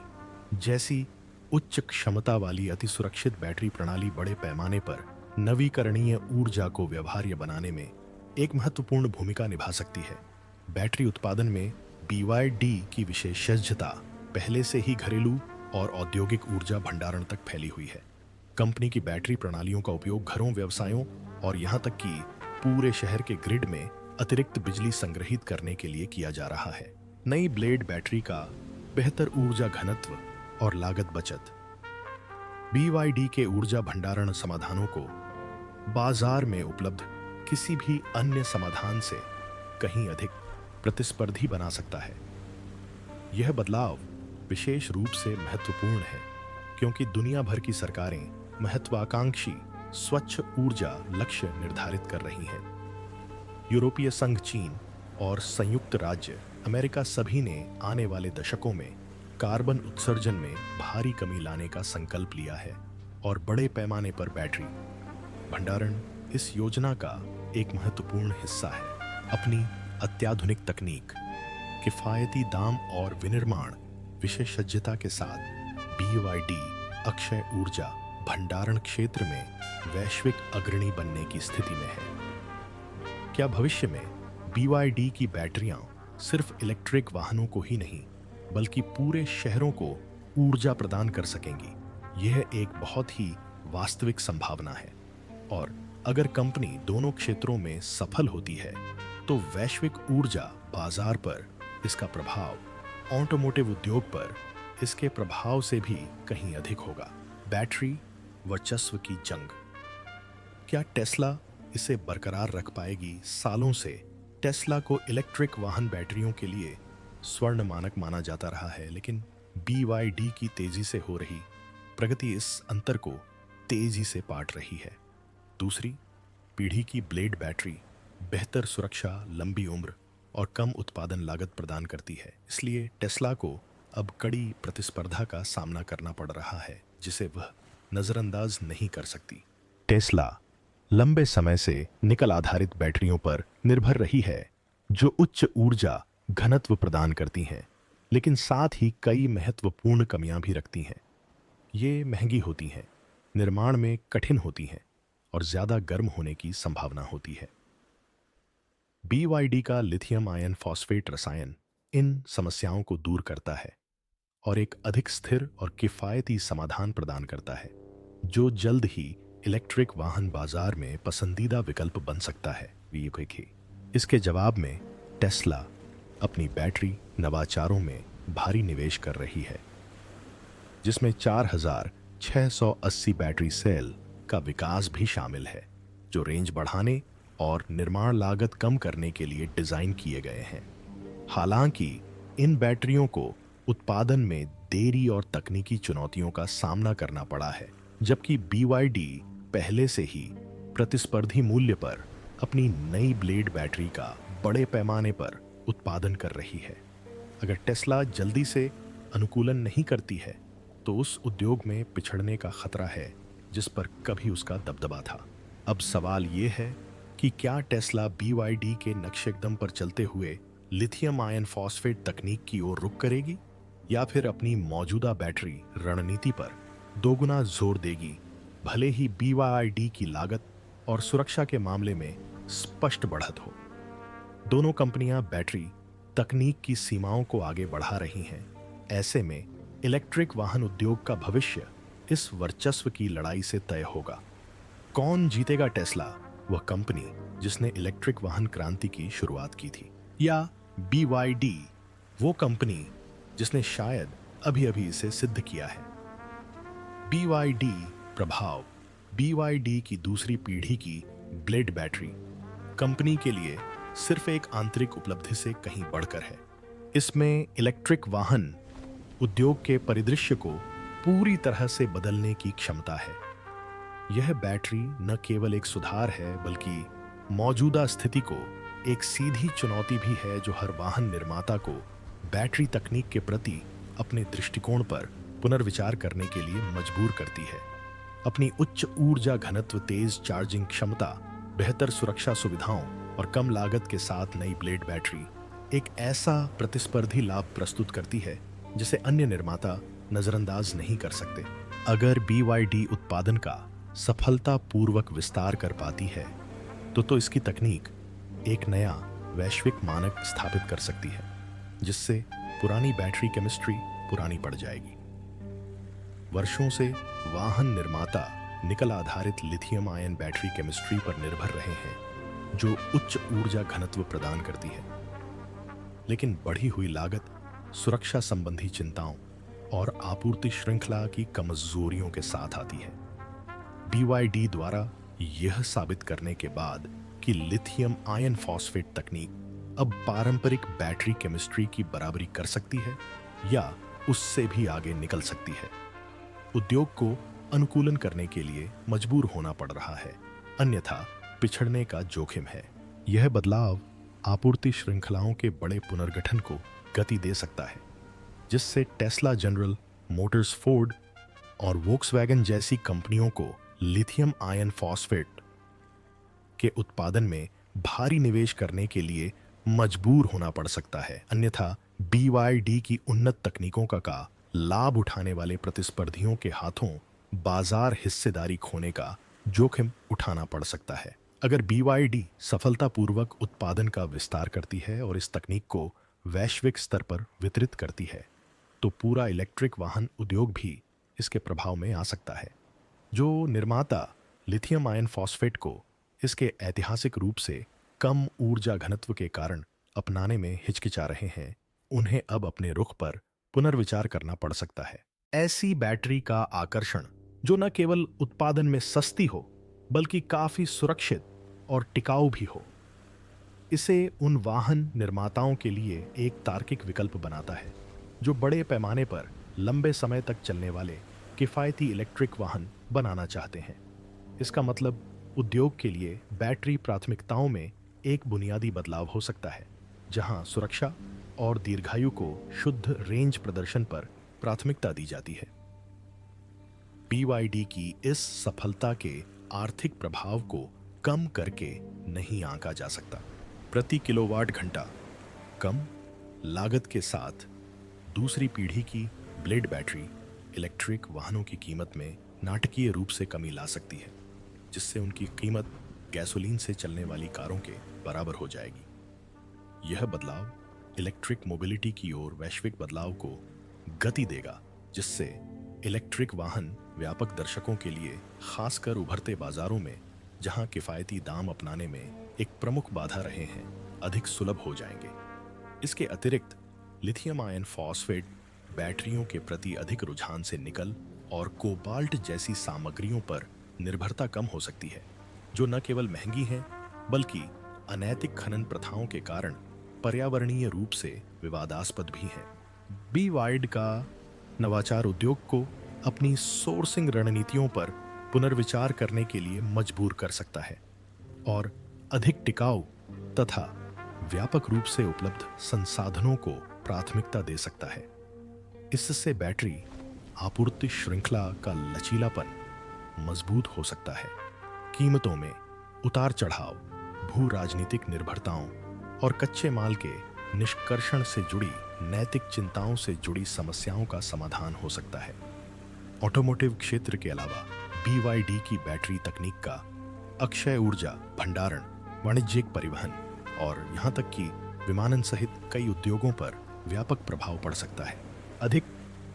जैसी उच्च क्षमता वाली अति सुरक्षित बैटरी प्रणाली बड़े पैमाने पर नवीकरणीय ऊर्जा को व्यवहार्य बनाने में एक महत्वपूर्ण भूमिका निभा सकती है। बैटरी उत्पादन में BYD की विशेषज्ञता पहले से ही घरेलू और औद्योगिक ऊर्जा भंडारण तक फैली हुई है। कंपनी की बैटरी प्रणालियों का उपयोग घरों, व्यवसायों और यहां तक कि पूरे शहर के ग्रिड में अतिरिक्त बिजली संग्रहित करने के लिए किया जा रहा है। नई ब्लेड बैटरी का बेहतर ऊर्जा घनत्व और लागत बचत BYD के ऊर्जा भंडारण समाधानों को बाजार में उपलब्ध किसी भी अन्य समाधान से कहीं अधिक प्रतिस्पर्धी बना सकता है। यह बदलाव विशेष रूप से महत्वपूर्ण है क्योंकि दुनिया भर की सरकारें महत्वाकांक्षी स्वच्छ ऊर्जा लक्ष्य निर्धारित कर रही हैं। यूरोपीय संघ, चीन और संयुक्त राज्य अमेरिका सभी ने आने वाले दशकों में कार्बन उत्सर्जन में भारी कमी लाने का संकल्प लिया है और बड़े पैमाने पर बैटरी भंडारण इस योजना का एक महत्वपूर्ण हिस्सा है। अपनी अत्याधुनिक तकनीक, किफायती दाम और विनिर्माण विशेषज्ञता के साथ BYD अक्षय ऊर्जा भंडारण क्षेत्र में वैश्विक अग्रणी बनने की स्थिति में है। क्या भविष्य में BYD की बैटरियां सिर्फ इलेक्ट्रिक वाहनों को ही नहीं बल्कि पूरे शहरों को ऊर्जा प्रदान कर सकेंगी? यह एक बहुत ही वास्तविक संभावना है, और अगर कंपनी दोनों क्षेत्रों में सफल होती है तो वैश्विक ऊर्जा बाजार पर इसका प्रभाव ऑटोमोटिव उद्योग पर इसके प्रभाव से भी कहीं अधिक होगा। बैटरी वर्चस्व की जंग, क्या टेस्ला इसे बरकरार रख पाएगी? सालों से टेस्ला को इलेक्ट्रिक वाहन बैटरियों के लिए स्वर्ण मानक माना जाता रहा है, लेकिन BYD की तेजी से हो रही प्रगति इस अंतर को तेजी से पाट रही है। दूसरी पीढ़ी की ब्लेड बैटरी बेहतर सुरक्षा, लंबी उम्र और कम उत्पादन लागत प्रदान करती है, इसलिए टेस्ला को अब कड़ी प्रतिस्पर्धा का सामना करना पड़ रहा है जिसे वह नज़रअंदाज नहीं कर सकती। टेस्ला लंबे समय से निकल आधारित बैटरियों पर निर्भर रही है जो उच्च ऊर्जा घनत्व प्रदान करती हैं, लेकिन साथ ही कई महत्वपूर्ण कमियां भी रखती हैं। ये महंगी होती हैं, निर्माण में कठिन होती हैं और ज़्यादा गर्म होने की संभावना होती है। BYD का लिथियम आयन फॉस्फेट रसायन इन समस्याओं को दूर करता है और एक अधिक स्थिर और किफ़ायती समाधान प्रदान करता है जो जल्द ही इलेक्ट्रिक वाहन बाजार में पसंदीदा विकल्प बन सकता है। इसके जवाब में टेस्ला अपनी बैटरी नवाचारों में भारी निवेश कर रही है, जिसमें 4680 बैटरी सेल का विकास भी शामिल है जो रेंज बढ़ाने और निर्माण लागत कम करने के लिए डिजाइन किए गए हैं। हालांकि इन बैटरियों को उत्पादन में देरी और तकनीकी चुनौतियों का सामना करना पड़ा है, जबकि BYD पहले से ही प्रतिस्पर्धी मूल्य पर अपनी नई ब्लेड बैटरी का बड़े पैमाने पर उत्पादन कर रही है। अगर टेस्ला जल्दी से अनुकूलन नहीं करती है तो उस उद्योग में पिछड़ने का खतरा है जिस पर कभी उसका दबदबा था। अब सवाल ये है कि क्या टेस्ला BYD के नक्शे कदम पर चलते हुए लिथियम आयन फॉस्फेट तकनीक की ओर रुख करेगी या फिर अपनी मौजूदा बैटरी रणनीति पर दोगुना जोर देगी, भले ही BYD की लागत और सुरक्षा के मामले में स्पष्ट बढ़त हो। दोनों कंपनियां बैटरी तकनीक की सीमाओं को आगे बढ़ा रही हैं। ऐसे में इलेक्ट्रिक वाहन उद्योग का भविष्य इस वर्चस्व की लड़ाई से तय होगा। कौन जीतेगा, टेस्ला वह कंपनी जिसने इलेक्ट्रिक वाहन क्रांति की शुरुआत की थी, या BYD वो कंपनी जिसने शायद अभी अभी इसे सिद्ध किया है? BYD प्रभाव। BYD की दूसरी पीढ़ी की ब्लेड बैटरी कंपनी के लिए सिर्फ एक आंतरिक उपलब्धि से कहीं बढ़कर है। इसमें इलेक्ट्रिक वाहन उद्योग के परिदृश्य को पूरी तरह से बदलने की क्षमता है। यह बैटरी न केवल एक सुधार है बल्कि मौजूदा स्थिति को एक सीधी चुनौती भी है जो हर वाहन निर्माता को बैटरी तकनीक के प्रति अपने दृष्टिकोण पर पुनर्विचार करने के लिए मजबूर करती है। अपनी उच्च ऊर्जा घनत्व, तेज चार्जिंग क्षमता, बेहतर सुरक्षा सुविधाओं और कम लागत के साथ नई ब्लेड बैटरी एक ऐसा प्रतिस्पर्धी लाभ प्रस्तुत करती है जिसे अन्य निर्माता नजरअंदाज नहीं कर सकते। अगर BYD उत्पादन का सफलतापूर्वक विस्तार कर पाती है तो इसकी तकनीक एक नया वैश्विक मानक स्थापित कर सकती है, जिससे पुरानी बैटरी केमिस्ट्री पुरानी पड़ जाएगी। वर्षों से वाहन निर्माता निकल आधारित लिथियम आयन बैटरी केमिस्ट्री पर निर्भर रहे हैं, जो उच्च ऊर्जा घनत्व प्रदान करती है, लेकिन बढ़ी हुई लागत, सुरक्षा संबंधी चिंताओं और आपूर्ति श्रृंखला की कमजोरियों के साथ आती है। BYD द्वारा यह साबित करने के बाद कि लिथियम आयन फॉस्फेट तकनीक अब पारंपरिक बैटरी केमिस्ट्री की बराबरी कर सकती है या उससे भी आगे निकल सकती है, उद्योग को अनुकूलन करने के लिए मजबूर होना पड़ रहा है, अन्यथा पिछड़ने का जोखिम है। यह बदलाव आपूर्ति श्रृंखलाओं के बड़े पुनर्गठन को गति दे सकता है, जिससे टेस्ला, जनरल मोटर्स, फोर्ड और वोक्सवैगन जैसी कंपनियों को लिथियम आयन फॉस्फेट के उत्पादन में भारी निवेश करने के लिए मजबूर होना पड़ सकता है, अन्यथा BYD की उन्नत तकनीकों का लाभ उठाने वाले प्रतिस्पर्धियों के हाथों बाजार हिस्सेदारी खोने का जोखिम उठाना पड़ सकता है। अगर BYD सफलतापूर्वक उत्पादन का विस्तार करती है और इस तकनीक को वैश्विक स्तर पर वितरित करती है, तो पूरा इलेक्ट्रिक वाहन उद्योग भी इसके प्रभाव में आ सकता है। जो निर्माता लिथियम आयन फॉस्फेट को इसके ऐतिहासिक रूप से कम ऊर्जा घनत्व के कारण अपनाने में हिचकिचा रहे हैं, उन्हें अब अपने रुख पर पुनर्विचार करना पड़ सकता है। ऐसी बैटरी का आकर्षण जो न केवल उत्पादन में सस्ती हो बल्कि काफी सुरक्षित और टिकाऊ भी हो, इसे उन वाहन निर्माताओं के लिए एक तार्किक विकल्प बनाता है जो बड़े पैमाने पर लंबे समय तक चलने वाले किफायती इलेक्ट्रिक वाहन बनाना चाहते हैं। इसका मतलब उद्योग के लिए बैटरी प्राथमिकताओं में एक बुनियादी बदलाव हो सकता है, जहां सुरक्षा और दीर्घायु को शुद्ध रेंज प्रदर्शन पर प्राथमिकता दी जाती है। BYD की इस सफलता के आर्थिक प्रभाव को कम करके नहीं आंका जा सकता। प्रति किलोवाट घंटा कम लागत के साथ दूसरी पीढ़ी की ब्लेड बैटरी इलेक्ट्रिक वाहनों की कीमत में नाटकीय रूप से कमी ला सकती है, जिससे उनकी कीमत गैसोलीन से चलने वाली कारों के बराबर हो जाएगी। यह बदलाव इलेक्ट्रिक मोबिलिटी की ओर वैश्विक बदलाव को गति देगा, जिससे इलेक्ट्रिक वाहन व्यापक दर्शकों के लिए, खासकर उभरते बाजारों में जहां किफायती दाम अपनाने में एक प्रमुख बाधा रहे हैं, अधिक सुलभ हो जाएंगे। इसके अतिरिक्त लिथियम आयन फॉस्फेट बैटरियों के प्रति अधिक रुझान से निकल और कोबाल्ट जैसी सामग्रियों पर निर्भरता कम हो सकती है, जो न केवल महंगी हैं बल्कि अनैतिक खनन प्रथाओं के कारण पर्यावरणीय रूप से विवादास्पद भी हैं। BYD का नवाचार उद्योग को अपनी सोर्सिंग रणनीतियों पर पुनर्विचार करने के लिए मजबूर कर सकता है और अधिक टिकाऊ तथा व्यापक रूप से उपलब्ध संसाधनों को प्राथमिकता दे सकता है। इससे बैटरी आपूर्ति श्रृंखला का लचीलापन मजबूत हो सकता है, कीमतों में उतार चढ़ाव, भू राजनीतिक निर्भरताओं और कच्चे माल के निष्कर्षण से जुड़ी नैतिक चिंताओं से जुड़ी समस्याओं का समाधान हो सकता है। ऑटोमोटिव क्षेत्र के अलावा BYD की बैटरी तकनीक का अक्षय ऊर्जा भंडारण, वाणिज्यिक परिवहन और यहाँ तक कि विमानन सहित कई उद्योगों पर व्यापक प्रभाव पड़ सकता है। अधिक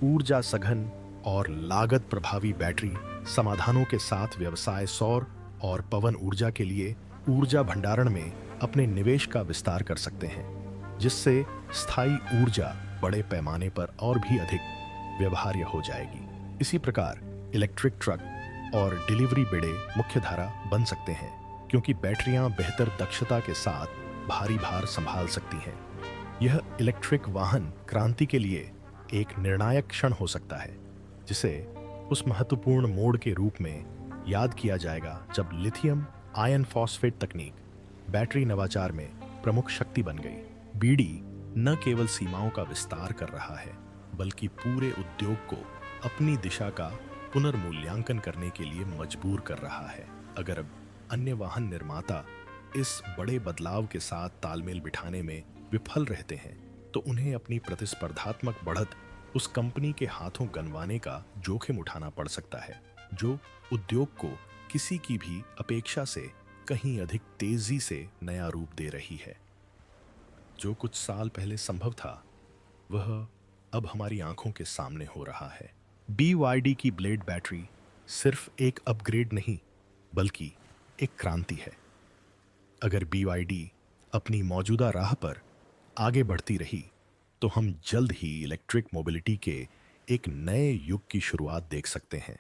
ऊर्जा सघन और लागत प्रभावी बैटरी समाधानों के साथ व्यवसाय सौर और पवन ऊर्जा के लिए ऊर्जा भंडारण में अपने निवेश का विस्तार कर सकते हैं, जिससे स्थायी ऊर्जा बड़े पैमाने पर और भी अधिक व्यवहार्य हो जाएगी। इसी प्रकार इलेक्ट्रिक ट्रक और डिलीवरी बेड़े मुख्यधारा बन सकते हैं, क्योंकि बैटरियां बेहतर दक्षता के साथ भारी भार संभाल सकती हैं। यह इलेक्ट्रिक वाहन क्रांति के लिए एक निर्णायक क्षण हो सकता है जिसे उस महत्वपूर्ण मोड़ के रूप में याद किया जाएगा जब लिथियम आयन फॉस्फेट तकनीक बैटरी नवाचार में प्रमुख शक्ति बन गई। बीडी न केवल सीमाओं का विस्तार कर रहा है बल्कि पूरे उद्योग को अपनी दिशा का पुनर्मूल्यांकन करने के लिए मजबूर कर रहा है। अगर अब अन्य वाहन निर्माता इस बड़े बदलाव के साथ तालमेल बिठाने में विफल रहते हैं तो उन्हें अपनी प्रतिस्पर्धात्मक बढ़त उस कंपनी के हाथों गंवाने का जोखिम उठाना पड़ सकता है जो उद्योग को किसी की भी अपेक्षा से कहीं अधिक तेजी से नया रूप दे रही है। जो कुछ साल पहले संभव था वह अब हमारी आंखों के सामने हो रहा है। BYD की ब्लेड बैटरी सिर्फ एक अपग्रेड नहीं बल्कि एक क्रांति है। अगर BYD अपनी मौजूदा राह पर आगे बढ़ती रही तो हम जल्द ही इलेक्ट्रिक मोबिलिटी के एक नए युग की शुरुआत देख सकते हैं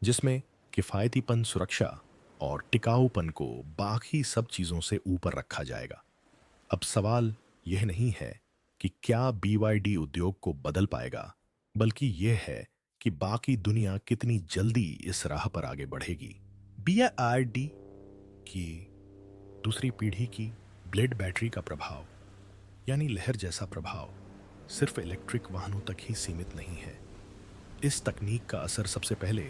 जिसमें किफ़ायतीपन, सुरक्षा और टिकाऊपन को बाकी सब चीज़ों से ऊपर रखा जाएगा। अब सवाल यह नहीं है कि क्या BYD उद्योग को बदल पाएगा बल्कि यह है कि बाकी दुनिया कितनी जल्दी इस राह पर आगे बढ़ेगी। BYD की दूसरी पीढ़ी की ब्लेड बैटरी का प्रभाव यानी लहर जैसा प्रभाव सिर्फ इलेक्ट्रिक वाहनों तक ही सीमित नहीं है। इस तकनीक का असर सबसे पहले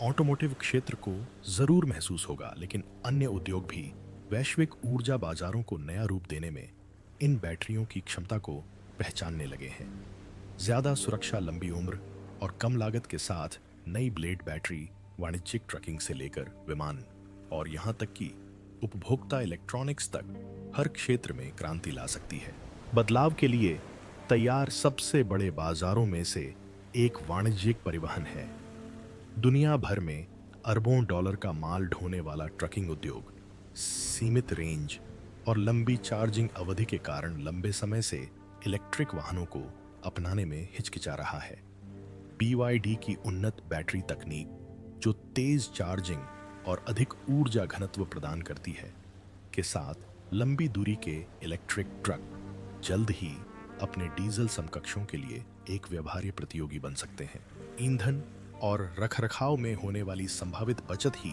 ऑटोमोटिव क्षेत्र को जरूर महसूस होगा, लेकिन अन्य उद्योग भी वैश्विक ऊर्जा बाजारों को नया रूप देने में इन बैटरियों की क्षमता को पहचानने लगे हैं। ज़्यादा सुरक्षा, लंबी उम्र और कम लागत के साथ नई ब्लेड बैटरी वाणिज्यिक ट्रकिंग से लेकर विमान और यहाँ तक कि उपभोक्ता इलेक्ट्रॉनिक्स तक हर क्षेत्र में क्रांति ला सकती है। बदलाव के लिए तैयार सबसे बड़े बाजारों में से एक वाणिज्यिक परिवहन है। दुनिया भर में अरबों डॉलर का माल ढोने वाला ट्रकिंग उद्योग सीमित रेंज और लंबी चार्जिंग अवधि के कारण लंबे समय से इलेक्ट्रिक वाहनों को अपनाने में हिचकिचा रहा है। BYD की उन्नत बैटरी तकनीक जो तेज चार्जिंग और अधिक ऊर्जा घनत्व प्रदान करती है के साथ लंबी दूरी के इलेक्ट्रिक ट्रक जल्द ही अपने डीजल समकक्षों के लिए एक व्यवहार्य प्रतियोगी बन सकते हैं। ईंधन और रखरखाव में होने वाली संभावित बचत ही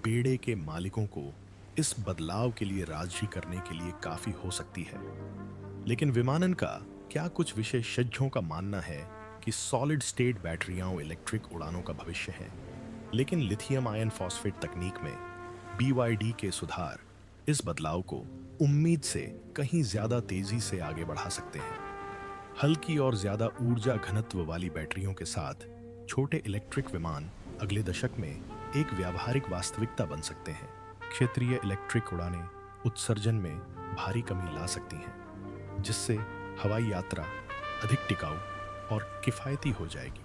बेड़े के मालिकों को इस बदलाव के लिए राजी करने के लिए काफी हो सकती है। लेकिन विमानन का क्या कुछ विशेषज्ञों का मानना है कि सॉलिड स्टेट बैटरियां इलेक्ट्रिक उड़ानों का भविष्य हैं। लेकिन लिथियम आयन फॉस्फेट तकनीक में BYD के सुधार इस बदलाव को उम्मीद से कहीं ज्यादा तेजी से आगे बढ़ा सकते हैं। हल्की और ज्यादा ऊर्जा घनत्व वाली बैटरियों के साथ छोटे इलेक्ट्रिक विमान अगले दशक में एक व्यावहारिक वास्तविकता बन सकते हैं। क्षेत्रीय इलेक्ट्रिक उड़ानें उत्सर्जन में भारी कमी ला सकती हैं, जिससे हवाई यात्रा अधिक टिकाऊ और किफ़ायती हो जाएगी।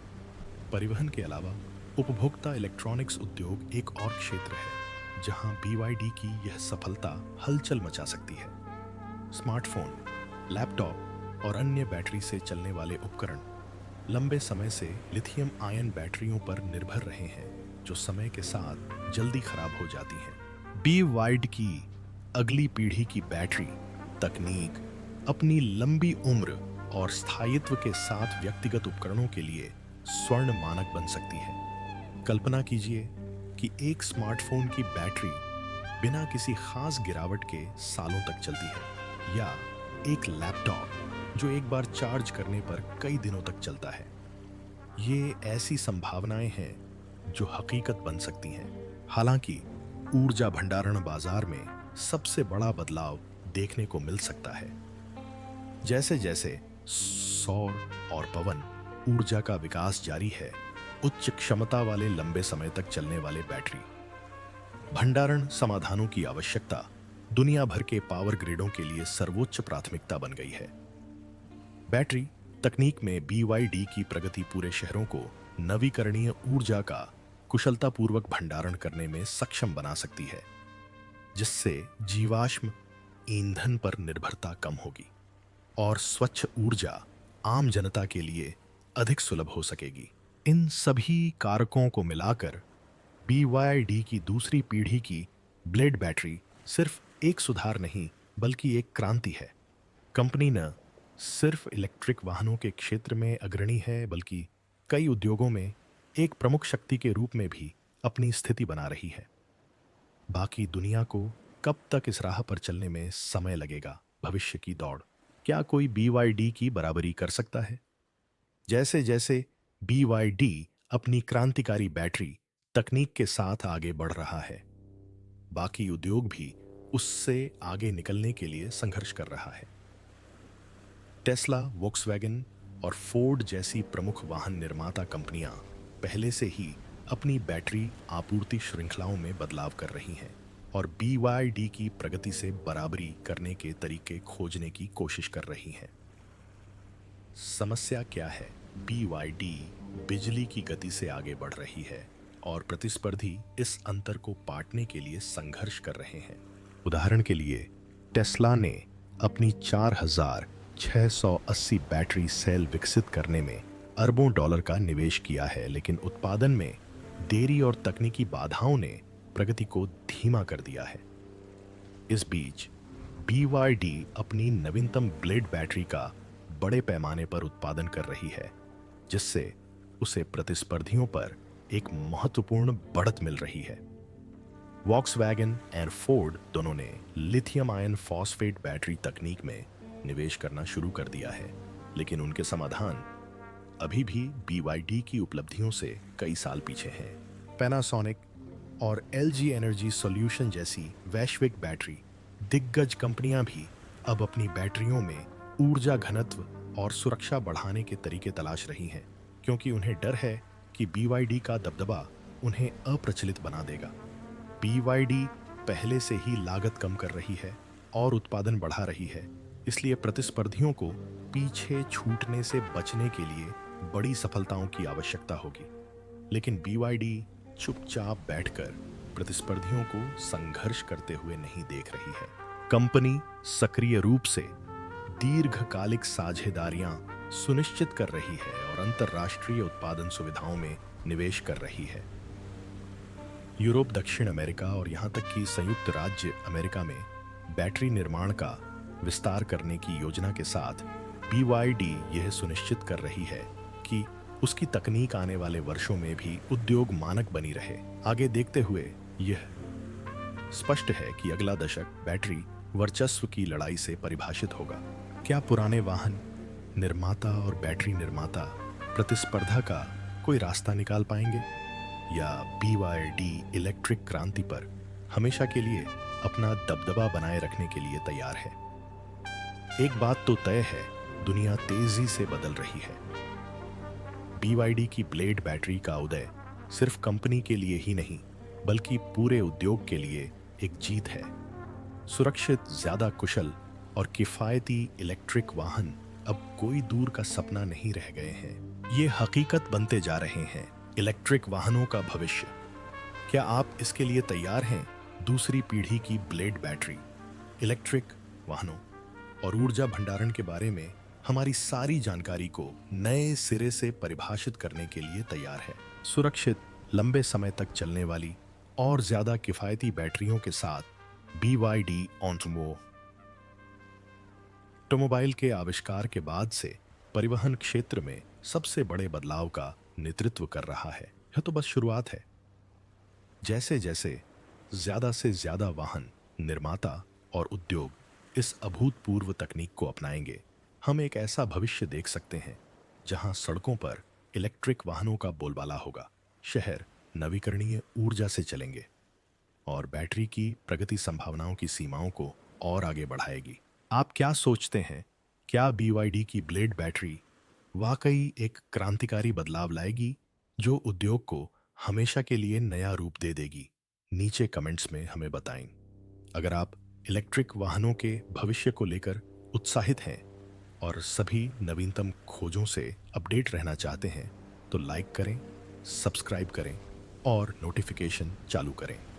परिवहन के अलावा उपभोक्ता इलेक्ट्रॉनिक्स उद्योग एक और क्षेत्र है जहां BYD की यह सफलता हलचल मचा सकती है। स्मार्टफोन, लैपटॉप और अन्य बैटरी से चलने वाले उपकरण लंबे समय से लिथियम आयन बैटरियों पर निर्भर रहे हैं, जो समय के साथ जल्दी खराब हो जाती हैं। BYD की अगली पीढ़ी की बैटरी तकनीक अपनी लंबी उम्र और स्थायित्व के साथ व्यक्तिगत उपकरणों के लिए स्वर्ण मानक बन सकती है। कल्पना कीजिए कि एक स्मार्टफोन की बैटरी बिना किसी खास गिरावट के सालों तक चलती है, या एक लैपटॉप जो एक बार चार्ज करने पर कई दिनों तक चलता है। ये ऐसी संभावनाएं हैं जो हकीकत बन सकती हैं। हालांकि ऊर्जा भंडारण बाजार में सबसे बड़ा बदलाव देखने को मिल सकता है। जैसे जैसे सौर और पवन ऊर्जा का विकास जारी है, उच्च क्षमता वाले लंबे समय तक चलने वाले बैटरी भंडारण समाधानों की आवश्यकता दुनिया भर के पावर ग्रिडों के लिए सर्वोच्च प्राथमिकता बन गई है। बैटरी तकनीक में BYD की प्रगति पूरे शहरों को नवीकरणीय ऊर्जा का कुशलतापूर्वक भंडारण करने में सक्षम बना सकती है, जिससे जीवाश्म ईंधन पर निर्भरता कम होगी और स्वच्छ ऊर्जा आम जनता के लिए अधिक सुलभ हो सकेगी। इन सभी कारकों को मिलाकर BYD की दूसरी पीढ़ी की ब्लेड बैटरी सिर्फ एक सुधार नहीं बल्कि एक क्रांति है। कंपनी न सिर्फ इलेक्ट्रिक वाहनों के क्षेत्र में अग्रणी है, बल्कि कई उद्योगों में एक प्रमुख शक्ति के रूप में भी अपनी स्थिति बना रही है। बाकी दुनिया को कब तक इस राह पर चलने में समय लगेगा? भविष्य की दौड़ क्या कोई BYD की बराबरी कर सकता है? जैसे जैसे BYD अपनी क्रांतिकारी बैटरी तकनीक के साथ आगे बढ़ रहा है, बाकी उद्योग भी उससे आगे निकलने के लिए संघर्ष कर रहा है। टेस्ला, वोक्सवैगन और फोर्ड जैसी प्रमुख वाहन निर्माता कंपनियां पहले से ही अपनी बैटरी आपूर्ति श्रृंखलाओं में बदलाव कर रही हैं और BYD की प्रगति से बराबरी करने के तरीके खोजने की कोशिश कर रही हैं। समस्या क्या है? BYD बिजली की गति से आगे बढ़ रही है और प्रतिस्पर्धी इस अंतर को पाटने के लिए संघर्ष कर रहे हैं। उदाहरण के लिए, टेस्ला ने अपनी 4,680 बैटरी सेल विकसित करने में अरबों डॉलर का निवेश किया है, लेकिन उत्पादन में देरी और तकनीकी बाधाओं ने प्रगति को धीमा कर दिया है। इस बीच BYD अपनी नवीनतम ब्लेड बैटरी का बड़े पैमाने पर उत्पादन कर रही है, जिससे उसे प्रतिस्पर्धियों पर एक महत्वपूर्ण बढ़त मिल रही है। वॉक्सवैगन और फोर्ड दोनों ने लिथियम आयन फॉस्फेट बैटरी तकनीक में निवेश करना शुरू कर दिया है, लेकिन उनके समाधान अभी भी BYD की उपलब्धियों से कई साल पीछे हैं। पैनासोनिक और LG एनर्जी सॉल्यूशन जैसी वैश्विक बैटरी दिग्गज कंपनियां भी अब अपनी बैटरियों में ऊर्जा घनत्व और सुरक्षा बढ़ाने के तरीके तलाश रही हैं, क्योंकि उन्हें डर है कि BYD का दबदबा उन्हें अप्रचलित बना देगा। BYD पहले से ही लागत कम कर रही है और उत्पादन बढ़ा रही है, इसलिए प्रतिस्पर्धियों को पीछे छूटने से बचने के लिए बड़ी सफलताओं की आवश्यकता होगी। लेकिन BYD चुपचाप बैठकर प्रतिस्पर्धियों को संघर्ष करते हुए नहीं देख रही है। कंपनी सक्रिय रूप से दीर्घकालिक साझेदारियां सुनिश्चित कर रही है और अंतर्राष्ट्रीय उत्पादन सुविधाओं में निवेश कर रही है। यूरोप, दक्षिण अमेरिका और यहां तक कि संयुक्त राज्य अमेरिका में बैटरी निर्माण का विस्तार करने की योजना के साथ BYD यह सुनिश्चित कर रही है कि उसकी तकनीक आने वाले वर्षों में भी उद्योग मानक बनी रहे। आगे देखते हुए यह स्पष्ट है कि अगला दशक बैटरी वर्चस्व की लड़ाई से परिभाषित होगा। क्या पुराने वाहन निर्माता और बैटरी निर्माता प्रतिस्पर्धा का कोई रास्ता निकाल पाएंगे, या BYD इलेक्ट्रिक क्रांति पर हमेशा के लिए अपना दबदबा बनाए रखने के लिए तैयार है? एक बात तो तय है, दुनिया तेजी से बदल रही है। BYD की ब्लेड बैटरी का उदय सिर्फ कंपनी के लिए ही नहीं, बल्कि पूरे उद्योग के लिए एक जीत है। सुरक्षित, ज्यादा कुशल और किफायती इलेक्ट्रिक वाहन अब कोई दूर का सपना नहीं रह गए हैं, ये हकीकत बनते जा रहे हैं। इलेक्ट्रिक वाहनों का भविष्य, क्या आप इसके लिए तैयार हैं? दूसरी पीढ़ी की ब्लेड बैटरी, इलेक्ट्रिक वाहनों और ऊर्जा भंडारण के बारे में हमारी सारी जानकारी को नए सिरे से परिभाषित करने के लिए तैयार है। सुरक्षित, लंबे समय तक चलने वाली और ज्यादा किफायती बैटरियों के साथ BYD ऑटोमोबाइल के आविष्कार के बाद से परिवहन क्षेत्र में सबसे बड़े बदलाव का नेतृत्व कर रहा है। यह तो बस शुरुआत है। जैसे जैसे ज्यादा से ज्यादा वाहन निर्माता और उद्योग इस अभूतपूर्व तकनीक को अपनाएंगे, हम एक ऐसा भविष्य देख सकते हैं जहां सड़कों पर इलेक्ट्रिक वाहनों का बोलबाला होगा, शहर नवीकरणीय ऊर्जा से चलेंगे और बैटरी की प्रगति संभावनाओं की सीमाओं को और आगे बढ़ाएगी। आप क्या सोचते हैं? क्या BYD की ब्लेड बैटरी वाकई एक क्रांतिकारी बदलाव लाएगी जो उद्योग को हमेशा के लिए नया रूप दे देगी? नीचे कमेंट्स में हमें बताएं। अगर आप इलेक्ट्रिक वाहनों के भविष्य को लेकर उत्साहित हैं और सभी नवीनतम खोजों से अपडेट रहना चाहते हैं, तो लाइक करें, सब्सक्राइब करें और नोटिफिकेशन चालू करें।